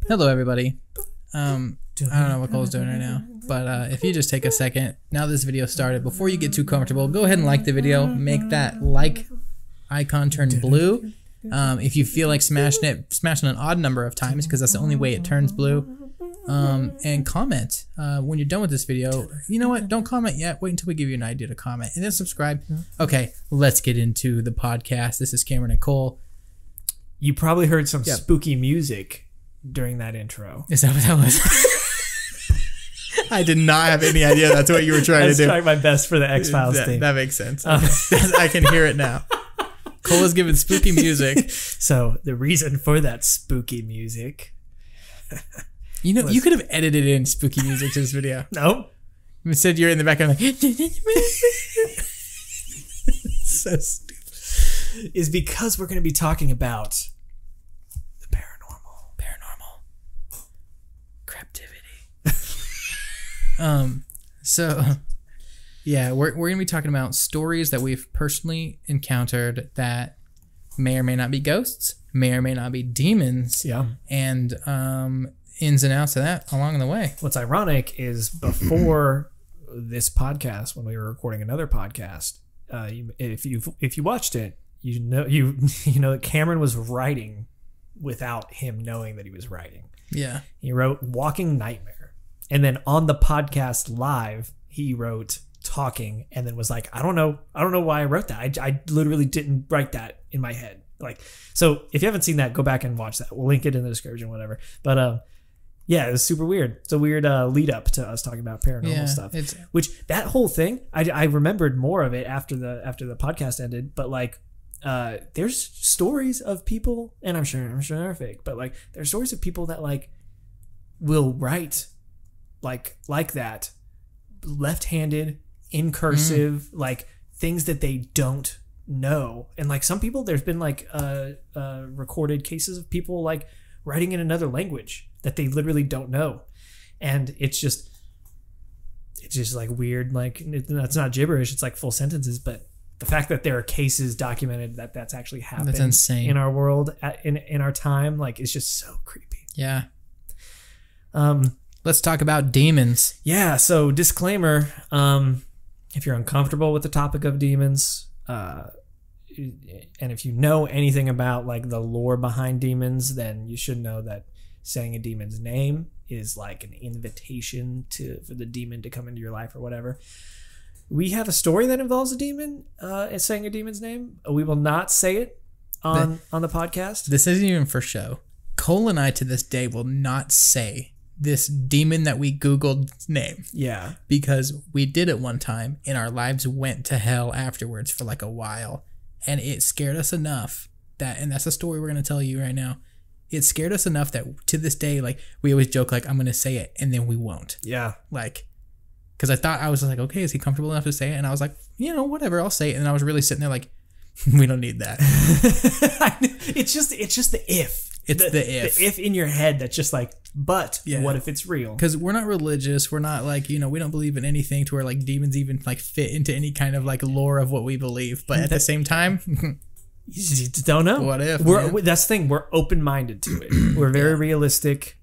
Hello, everybody. I don't know what Cole's doing right now, but if you just take a second, now this video started, before you get too comfortable, go ahead and like the video, make that like icon turn blue. If you feel like smashing it an odd number of times, because that's the only way it turns blue. And comment when you're done with this video. You know what? Don't comment yet. Wait until we give you an idea to comment, and then subscribe. Okay, let's get into the podcast. This is Cameron and Cole. You probably heard some spooky music during that intro. Is that what that was? I did not have any idea that's what you were trying to do. I tried my best for the X-Files thing. That makes sense. I can hear it now. Cole is giving spooky music. So the reason for that spooky music... You know, you could have edited in spooky music to this video. No. Instead, you're in the background like... So stupid. Is because we're going to be talking about the paranormal. Craptivity. So, yeah, we're going to be talking about stories that we've personally encountered that may or may not be ghosts, may or may not be demons. Yeah. And... ins and outs of that along the way. What's ironic is before this podcast, when we were recording another podcast, if you watched it, you know that Cameron was writing without him knowing that he was writing. Yeah, he wrote "Walking Nightmare," and then on the podcast live, he wrote "Talking," and then was like, "I don't know why I wrote that. I literally didn't write that in my head." Like, so if you haven't seen that, go back and watch that. We'll link it in the description, whatever. But yeah, it was super weird. It's a weird lead up to us talking about paranormal stuff. Which that whole thing, I remembered more of it after the podcast ended. But like, there's stories of people, and I'm sure they're fake. But like, there's stories of people that like will write like that, left-handed, in cursive, like things that they don't know. And like some people, there's been like recorded cases of people like writing in another language that they literally don't know, and it's just like weird. Like that's not gibberish; it's like full sentences. But the fact that there are cases documented that's actually happened, that's insane in our world in our time. Like it's just so creepy. Yeah. Let's talk about demons. Yeah. So disclaimer: if you're uncomfortable with the topic of demons, and if you know anything about like the lore behind demons, then you should know that saying a demon's name is like an invitation for the demon to come into your life or whatever. We have a story that involves a demon saying a demon's name. We will not say it on the podcast. This isn't even for show. Cole and I to this day will not say this demon that we Googled name. Yeah. Because we did it one time and our lives went to hell afterwards for like a while. And it scared us enough and that's a story we're going to tell you right now. It scared us enough that to this day, like we always joke, like I'm going to say it and then we won't. Yeah. Like, because I was like, okay, is he comfortable enough to say it? And I was like, whatever, I'll say it. And I was really sitting there like, we don't need that. It's just the if. It's the if. The if in your head that's just like, but what if it's real? Because we're not religious. We're not like, we don't believe in anything to where like demons even like fit into any kind of like lore of what we believe. But at the same time, you just don't know. What if? That's the thing. We're open-minded to it. We're very realistic.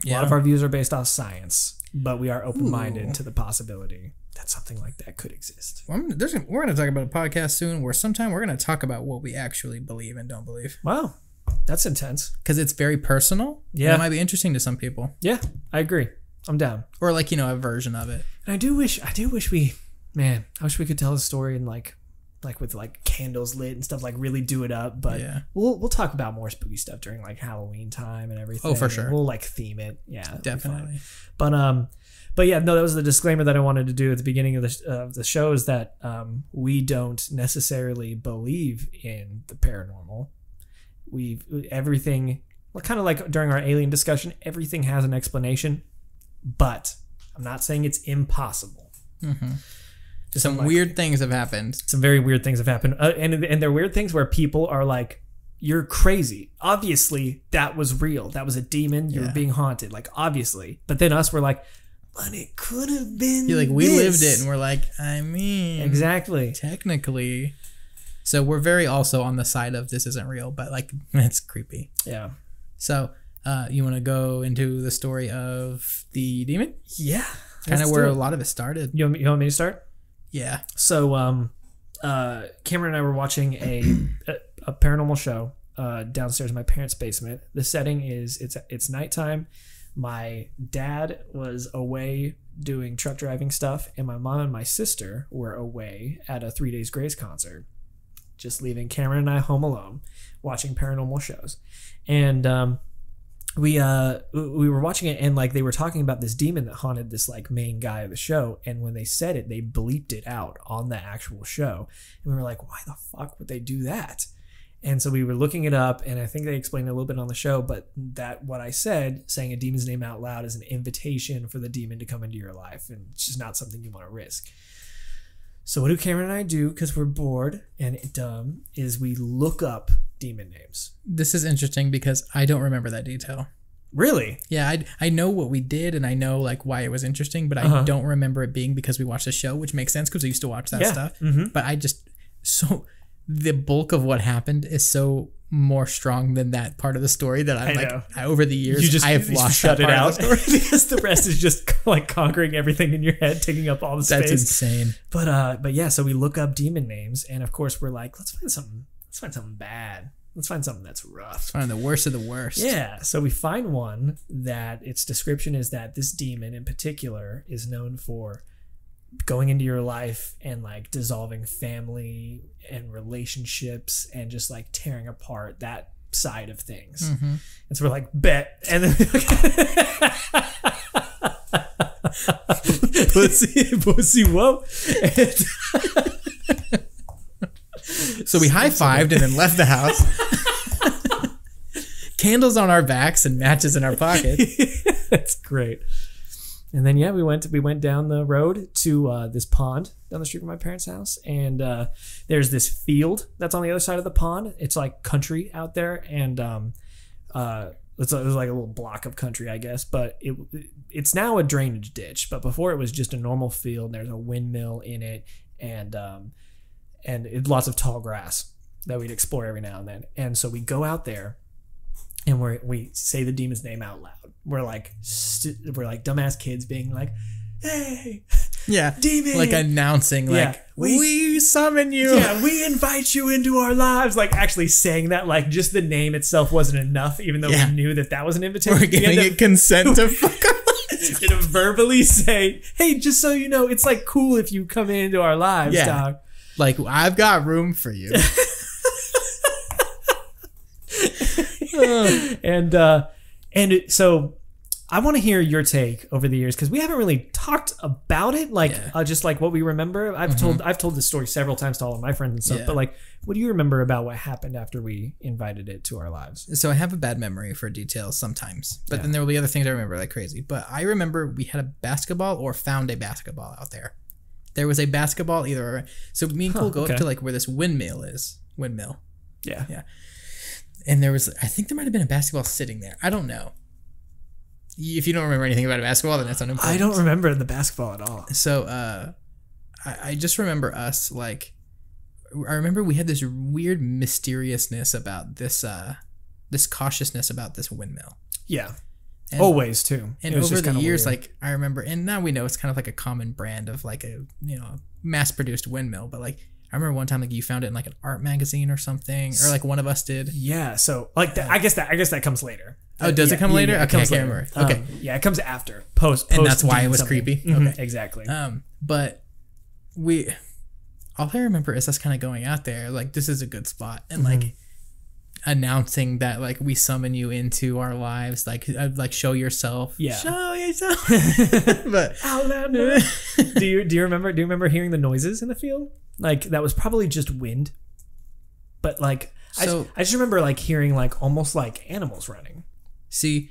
A lot of our views are based off science, but we are open-minded to the possibility that something like that could exist. Well, we're going to talk about a podcast soon where sometime we're going to talk about what we actually believe and don't believe. Wow. That's intense. Because it's very personal. Yeah. It might be interesting to some people. Yeah, I agree. I'm down. Or like, a version of it. And I wish we could tell a story in like with like candles lit and stuff, like really do it up. But we'll talk about more spooky stuff during like Halloween time and everything. Oh, for sure. We'll like theme it. Yeah, definitely. But yeah, no, that was the disclaimer that I wanted to do at the beginning of the show, is that we don't necessarily believe in the paranormal. Everything, kind of like during our alien discussion, everything has an explanation, but I'm not saying it's impossible. Mm-hmm. Some weird things have happened. Some very weird things have happened. And they're weird things where people are like, you're crazy. Obviously, that was real. That was a demon. You were being haunted. Like, obviously. But then us, we're like, but it could have been we lived it. And we're like, I mean. Exactly. Technically. So we're very also on the side of this isn't real. But, like, it's creepy. Yeah. So You want to go into the story of the demon? Yeah. Kind of where a lot of it started. You want me to start? Yeah. So, Cameron and I were watching a paranormal show downstairs in my parents' basement. The setting is it's nighttime. My dad was away doing truck driving stuff, and my mom and my sister were away at a 3 Days Grace concert, just leaving Cameron and I home alone watching paranormal shows. And we were watching it, and like they were talking about this demon that haunted this like main guy of the show, and when they said it, they bleeped it out on the actual show, and we were like, why the fuck would they do that? And so we were looking it up, and I think they explained it a little bit on the show, but that what I said, saying a demon's name out loud, is an invitation for the demon to come into your life, and it's just not something you want to risk. So what do Cameron and I do, because we're bored and dumb, is we look up demon names. This is interesting because I don't remember that detail. Really? Yeah, I know what we did, and I know like why it was interesting, but I don't remember it being because we watched the show, which makes sense because I used to watch that stuff. Mm-hmm. But the bulk of what happened is so more strong than that part of the story that over the years I have lost shut that it part out of the story. because the rest is just like conquering everything in your head, taking up all the space. That's insane. But yeah, so we look up demon names, and of course we're like, let's find something bad. Let's find something that's rough. Find the worst of the worst. Yeah, so we find one that its description is that this demon in particular is known for going into your life and like dissolving family and relationships and just like tearing apart that side of things. Mm-hmm. And so we're like, bet. And then pussy, whoa. So we high-fived and then left the house. Candles on our backs and matches in our pockets. That's great. And then, yeah, we went down the road to this pond down the street from my parents' house. And there's this field that's on the other side of the pond. It's like country out there. And it was like a little block of country, I guess. But it's now a drainage ditch. But before it was just a normal field. There's a windmill in it. And lots of tall grass that we'd explore every now and then. And so we go out there. And we say the demon's name out loud. We're like dumbass kids being like, "Hey, yeah, demon!" Like announcing, like, we summon you. Yeah, we invite you into our lives. Like actually saying that, like just the name itself wasn't enough, even though we knew that was an invitation. We're getting it consent to fuck up. To verbally say, "Hey, just so you know, it's like cool if you come into our lives, dog." Like I've got room for you. So I want to hear your take over the years because we haven't really talked about it, just like what we remember. I've told this story several times to all of my friends and stuff, but like, what do you remember about what happened after we invited it to our lives? So I have a bad memory for details sometimes, but then there will be other things I remember like crazy. But I remember we had a basketball or found a basketball out there. There was a basketball so me and Cole go up to like where this windmill is. Yeah. Yeah. And I think there might have been a basketball sitting there. I don't know. If you don't remember anything about a basketball, then that's unimportant. I don't remember the basketball at all. So I just remember us, like, I remember we had this weird mysteriousness about this cautiousness about this windmill. Yeah. And, always, too. And over the years, weird. Like, I remember, and now we know it's kind of like a common brand of, like, a, mass-produced windmill, but, like, I remember one time like you found it in like an art magazine or something, or like one of us did. Yeah, so like I guess that comes later. Oh, does it come later? Okay, I can't remember. Okay, yeah, it comes after post, and that's why it was creepy. Mm-hmm, okay, exactly. But all I remember is us kind of going out there, like this is a good spot, and like announcing that like we summon you into our lives, like show yourself. Yeah, show yourself. But out loud. Do you remember hearing the noises in the field? Like that was probably just wind, but like I just remember like hearing like almost like animals running. See,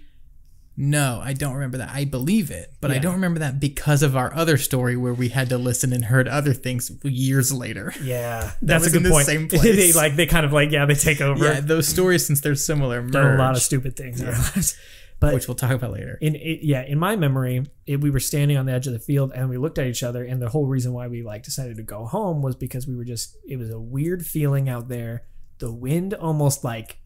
no, I don't remember that. I believe it, but I don't remember that because of our other story where we had to listen and heard other things years later. Yeah, that's a good point. Same place. they kind of like they take over. Yeah, those stories since they're similar merge. Done a lot of stupid things in our lives. But which we'll talk about later. In my memory, we were standing on the edge of the field and we looked at each other, and the whole reason why we like decided to go home was because it was a weird feeling out there. The wind almost like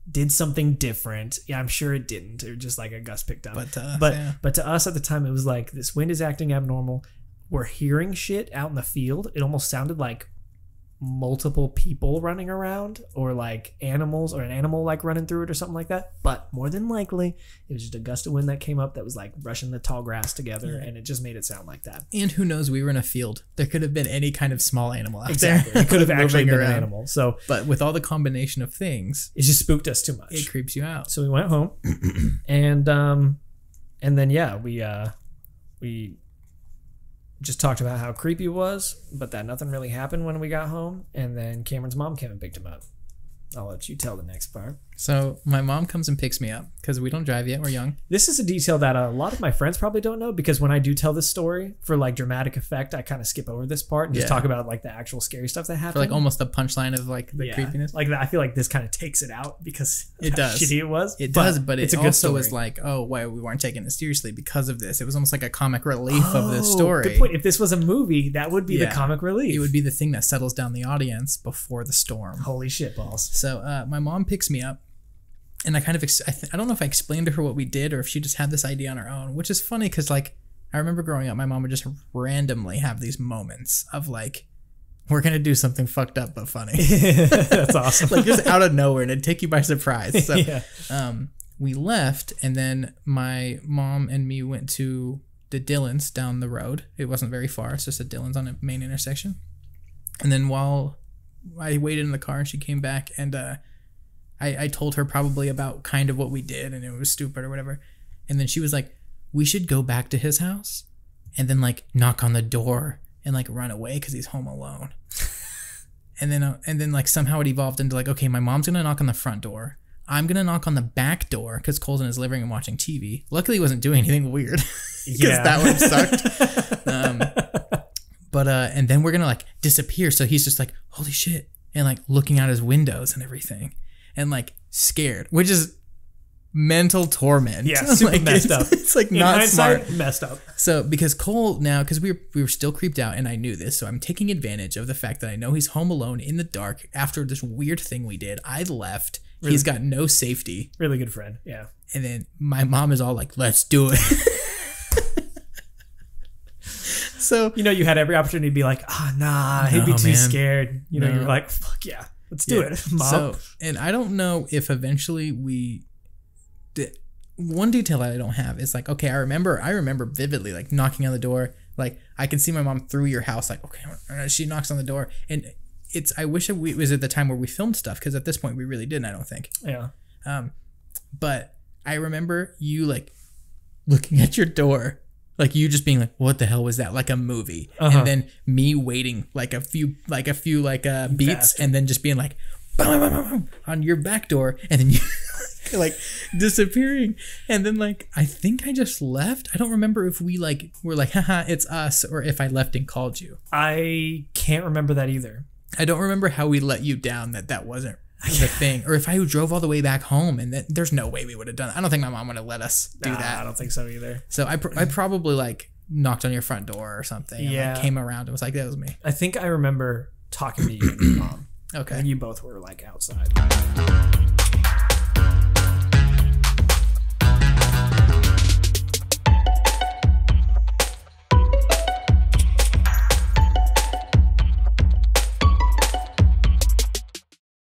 did something different. Yeah, I'm sure it didn't. Or just like a gust picked up. But to us, but to us at the time, it was like this wind is acting abnormal. We're hearing shit out in the field. It almost sounded like multiple people running around, or like animals, or an animal like running through it or something like that. But more than likely, it was just a gust of wind that came up that was like brushing the tall grass together, and it just made it sound like that. And who knows, we were in a field. There could have been any kind of small animal out Exactly. there. It could have actually been an around. animal. So, but with all the combination of things, it just spooked us too much. It creeps you out. So we went home, and then yeah, we just talked about how creepy it was, but that nothing really happened when we got home. And then Cameron's mom came and picked him up. I'll let you tell the next part. So my mom comes and picks me up because we don't drive yet. We're young. This is a detail that a lot of my friends probably don't know, because when I do tell this story for like dramatic effect, I kind of skip over this part and just talk about like the actual scary stuff that happened. For like almost the punchline of like the creepiness. Like that, I feel like this kind of takes it out because it does. How shitty it was. It does, but it also was like, oh, why we weren't taking it seriously because of this. It was almost like a comic relief of this story. Good point. If this was a movie, that would be the comic relief. It would be the thing that settles down the audience before the storm. Holy shit balls. So my mom picks me up, and I kind of I don't know if I explained to her what we did or if she just had this idea on her own, which is funny because like I remember growing up, my mom would just randomly have these moments of like, we're gonna do something fucked up but funny. That's awesome. Like just out of nowhere, and it'd take you by surprise. So we left, and then my mom and me went to the Dillons down the road. It wasn't very far. It's just a Dillons on a main intersection. And then while I waited in the car, and she came back, and I told her probably about kind of what we did, and it was stupid or whatever. And then she was like, we should go back to his house and then like knock on the door and like run away because he's home alone. And then like somehow it evolved into like, okay, my mom's going to knock on the front door. I'm going to knock on the back door because Cole's in his living room watching TV. Luckily, he wasn't doing anything weird because that would have sucked. And then we're going to like disappear. So he's just like, holy shit. And like looking out his windows and everything and like scared, which is mental torment. Yeah, super like, messed up. It's like not smart. Messed up. So because Cole now, because we were still creeped out, and I knew this, so I'm taking advantage of the fact that I know he's home alone in the dark after this weird thing we did. I left. Really? He's got no safety. Really good friend. Yeah. And then my mom is all like, let's do it. So you had every opportunity to be like, nah, he'd be too scared. You're like, fuck yeah, let's do it, Mom. So, and I don't know if eventually we did. One detail that I don't have is like, okay, I remember vividly like knocking on the door. Like I can see my mom through your house. Like, okay, she knocks on the door, and I wish it was at the time where we filmed stuff, because at this point we really didn't. I don't think. Yeah. But I remember you like looking at your door. Like you just being like, what the hell was that? Like a movie. And then me waiting like a few beats, and then just being like, bam, bam, bam, bam, on your back door, and then you like disappearing. And then like, I think I just left. I don't remember if we like were like, haha, it's us, or if I left and called you. I can't remember that either. I don't remember how we let you down that wasn't the thing, or if I drove all the way back home, and that there's no way we would have done it. I don't think my mom would have let us do that. I don't think so either. So I probably like knocked on your front door or something. Yeah. And like came around and was like, that was me. I think I remember talking to you and your mom. Okay. And you both were like outside.